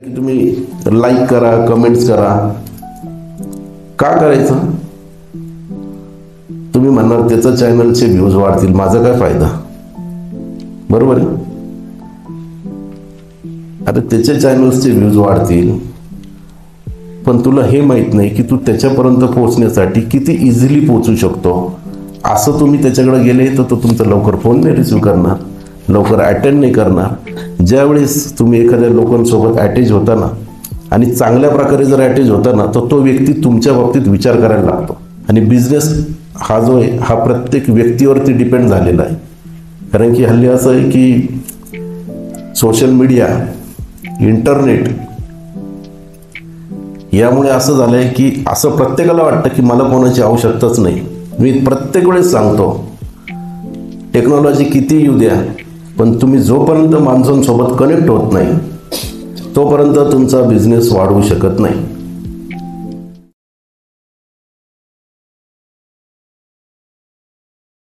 की तुम्ही लाईक करा, कमेंट्स करा. का करायचं? तुम्ही म्हणणार त्याचा चॅनलचे व्ह्यूज वाढतील, माझा काय फायदा? बरोबर आहे. आता त्याच्या चॅनल्सचे व्ह्यूज वाढतील, पण तुला हे माहित नाही की तू त्याच्यापर्यंत पोहोचण्यासाठी किती इझिली पोहोचू शकतो. असं तुम्ही त्याच्याकडे गेले तर तो तुमचा लवकर फोन नाही रिसीव्ह करणार, लवकर अटेंड नाही करणार. ज्यावेळेस तुम्ही एखाद्या लोकांसोबत अटॅच होता ना, आणि चांगल्या प्रकारे जर अटॅच होता ना, तर तो व्यक्ती तुमच्या बाबतीत विचार करायला लागतो. आणि बिझनेस हा जो आहे हा प्रत्येक व्यक्तीवरती डिपेंड झालेला आहे. कारण की हल्ली असं आहे की सोशल मीडिया, इंटरनेट यामुळे असं झालं आहे की असं प्रत्येकाला वाटतं की मला कोणाची आवश्यकताच नाही. मी प्रत्येक वेळेस सांगतो, टेक्नॉलॉजी किती येऊ द्या, पण तुम्ही जोपर्यंत माणसांसोबत कनेक्ट होत नाही तोपर्यंत तुमचा बिझनेस वाढवू शकत नाही.